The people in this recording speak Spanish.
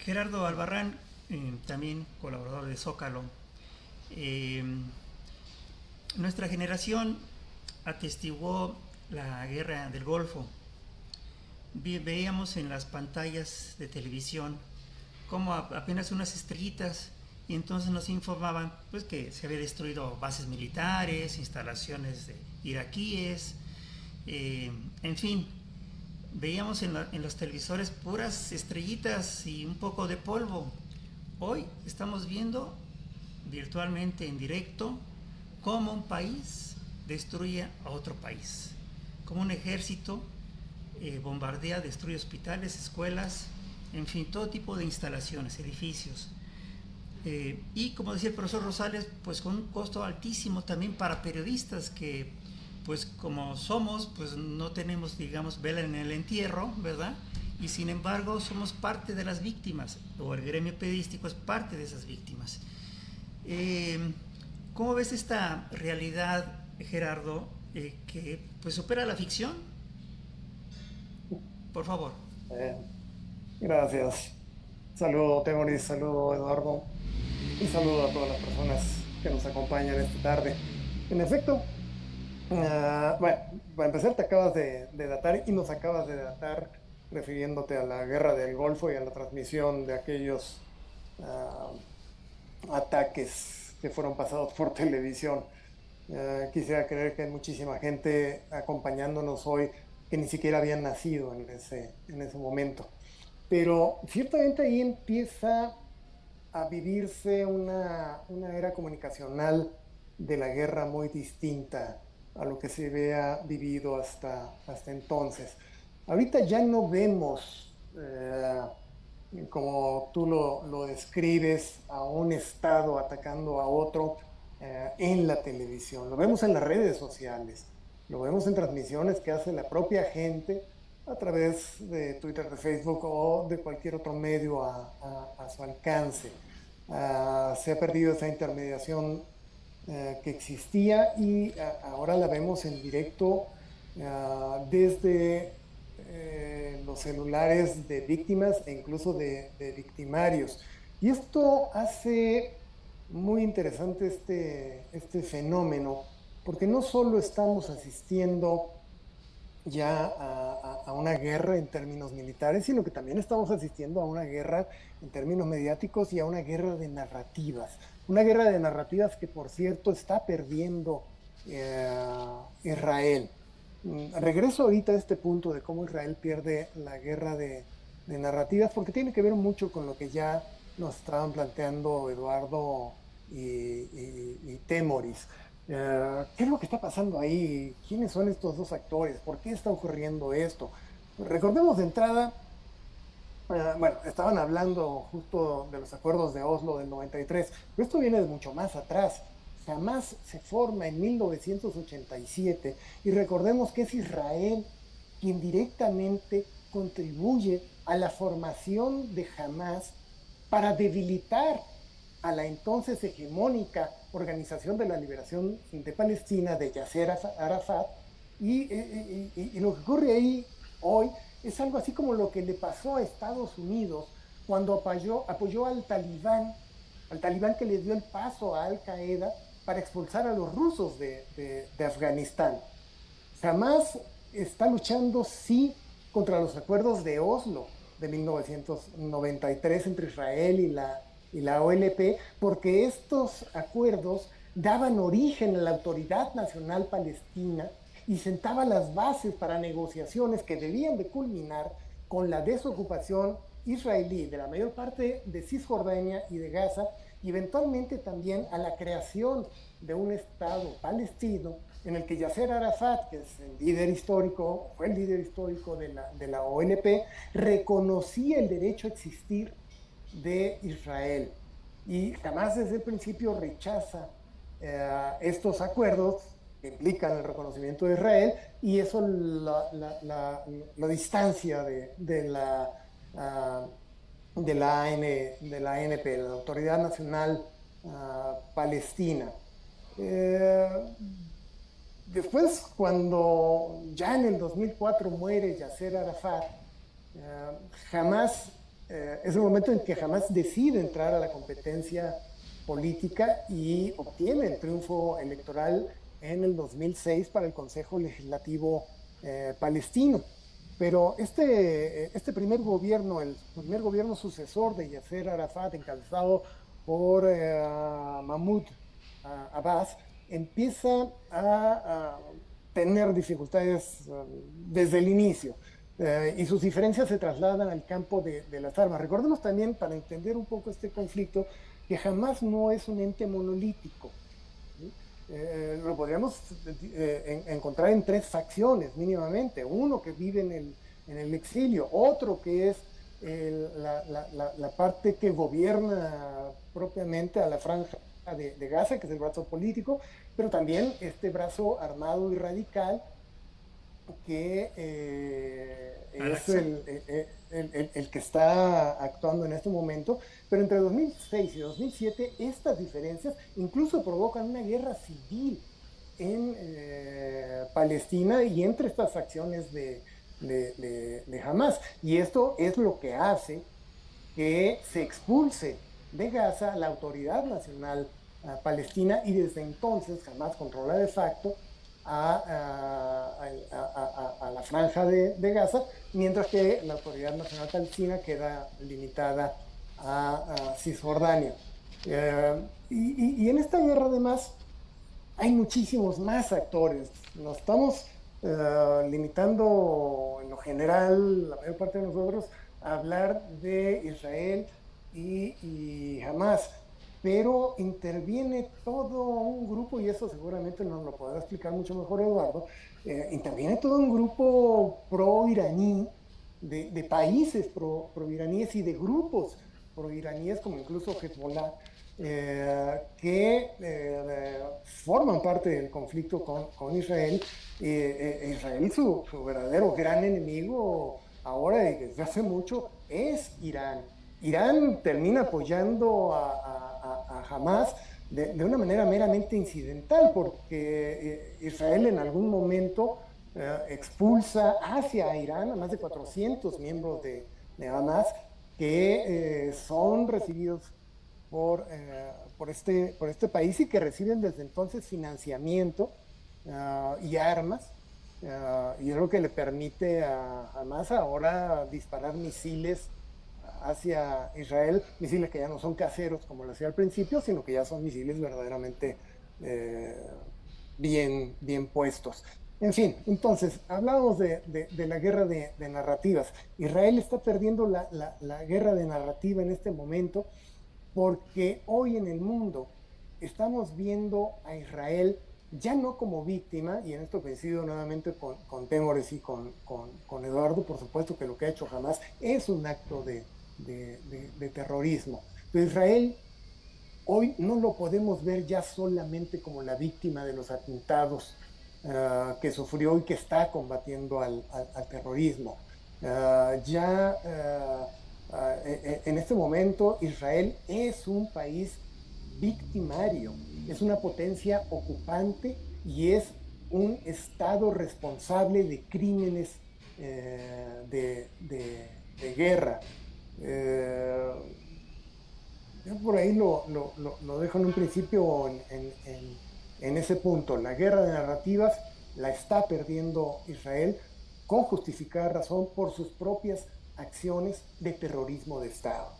Gerardo Albarrán, también colaborador de Zócalo. Eh, Nuestra generación atestiguó la guerra del Golfo. Veíamos en las pantallas de televisión como apenas unas estrellitas y entonces nos informaban pues que se había destruido bases militares, instalaciones de iraquíes, en fin, veíamos en los televisores puras estrellitas y un poco de polvo. Hoy estamos viendo virtualmente en directo cómo un país destruye a otro país, como un ejército bombardea, destruye hospitales, escuelas, en fin, todo tipo de instalaciones, edificios. Y como decía el profesor Rosales, pues con un costo altísimo también para periodistas que, pues como somos, pues no tenemos, digamos, vela en el entierro, ¿verdad? Y sin embargo somos parte de las víctimas, o el gremio periodístico es parte de esas víctimas. Eh, ¿Cómo ves esta realidad, Gerardo, que pues supera la ficción? Por favor. Eh, Gracias. Saludo, Temoris, saludo, Eduardo, y saludo a todas las personas que nos acompañan esta tarde. En efecto, bueno, para empezar, te acabas de datar y nos acabas de datar refiriéndote a la guerra del Golfo y a la transmisión de aquellos ah, ataques que fueron pasados por televisión. Quisiera creer que hay muchísima gente acompañándonos hoy que ni siquiera habían nacido en ese momento. Pero ciertamente ahí empieza a vivirse una era comunicacional de la guerra muy distinta a lo que se había vivido hasta entonces. Ahorita ya no vemos, como tú lo describes, a un Estado atacando a otro en la televisión. Lo vemos en las redes sociales, lo vemos en transmisiones que hace la propia gente a través de Twitter, de Facebook o de cualquier otro medio a su alcance. Se ha perdido esa intermediación que existía y ahora la vemos en directo desde los celulares de víctimas e incluso de victimarios. Y esto hace muy interesante este fenómeno, porque no solo estamos asistiendo ya a una guerra en términos militares, sino que también estamos asistiendo a una guerra en términos mediáticos y a una guerra de narrativas. Una guerra de narrativas que, por cierto, está perdiendo Israel. Regreso ahorita a este punto de cómo Israel pierde la guerra de narrativas, porque tiene que ver mucho con lo que ya nos estaban planteando Eduardo y Temoris. ¿Qué es lo que está pasando ahí? ¿Quiénes son estos dos actores? ¿Por qué está ocurriendo esto? Recordemos de entrada, bueno, estaban hablando justo de los acuerdos de Oslo del 93, pero esto viene de mucho más atrás. Jamás se forma en 1987 y recordemos que es Israel quien directamente contribuye a la formación de Hamas para debilitar a la entonces hegemónica Organización de la Liberación de Palestina de Yasser Arafat. Y lo que ocurre ahí hoy es algo así como lo que le pasó a Estados Unidos cuando apoyó al talibán que le dio el paso a Al Qaeda para expulsar a los rusos de Afganistán. Jamás está luchando, sí, contra los acuerdos de Oslo de 1993 entre Israel y la OLP, porque estos acuerdos daban origen a la Autoridad Nacional Palestina y sentaban las bases para negociaciones que debían de culminar con la desocupación israelí de la mayor parte de Cisjordania y de Gaza, y eventualmente también a la creación de un Estado palestino en el que Yasser Arafat, que es el líder histórico, fue el líder histórico de la OLP, reconocía el derecho a existir de Israel. Y jamás desde el principio rechaza estos acuerdos que implican el reconocimiento de Israel, y eso lo distancia de la ANP, la Autoridad Nacional Palestina. Eh, Después, cuando ya en el 2004 muere Yasser Arafat, jamás es el momento en que Hamás decide entrar a la competencia política y obtiene el triunfo electoral en el 2006 para el Consejo Legislativo palestino. Pero este primer gobierno, el primer gobierno sucesor de Yasser Arafat, encabezado por Mahmoud Abbas, empieza a tener dificultades desde el inicio. Y sus diferencias se trasladan al campo de las armas. Recordemos también, para entender un poco este conflicto, que jamás no es un ente monolítico. ¿Sí? Lo podríamos encontrar en tres facciones mínimamente. Uno que vive en el exilio, otro que es la parte que gobierna propiamente a la franja de Gaza, que es el brazo político, pero también este brazo armado y radical que es el que está actuando en este momento, pero entre 2006 y 2007 estas diferencias incluso provocan una guerra civil en Palestina y entre estas facciones de Hamas. Y esto es lo que hace que se expulse de Gaza la Autoridad Nacional Palestina y desde entonces Hamas controla de facto a la franja de Gaza, mientras que la Autoridad Nacional Palestina queda limitada a Cisjordania. Y en esta guerra además hay muchísimos más actores. Nos estamos limitando en lo general, la mayor parte de nosotros, a hablar de Israel y Hamas, pero interviene todo un grupo, y eso seguramente nos lo podrá explicar mucho mejor Eduardo, interviene todo un grupo pro-iraní, de países pro-iraníes y de grupos pro-iraníes, como incluso Hezbollah, que forman parte del conflicto con Israel. Israel, su verdadero gran enemigo ahora y desde hace mucho es Irán. Irán termina apoyando a Hamas de una manera meramente incidental, porque Israel en algún momento expulsa hacia Irán a más de 400 miembros de Hamas que son recibidos por este país y que reciben desde entonces financiamiento y armas. Y es lo que le permite a Hamas ahora disparar misiles hacia Israel, misiles que ya no son caseros como lo hacía al principio, sino que ya son misiles verdaderamente bien puestos. En fin, entonces, hablamos de la guerra de narrativas. Israel está perdiendo la guerra de narrativa en este momento porque hoy en el mundo estamos viendo a Israel ya no como víctima, y en esto coincido nuevamente con Temores y con Eduardo, por supuesto que lo que ha hecho Hamas es un acto de terrorismo. Pero Israel hoy no lo podemos ver ya solamente como la víctima de los atentados que sufrió y que está combatiendo al terrorismo. En este momento Israel es un país victimario, es una potencia ocupante y es un Estado responsable de crímenes de guerra. Yo por ahí lo dejo en un principio en ese punto. La guerra de narrativas la está perdiendo Israel con justificada razón por sus propias acciones de terrorismo de Estado.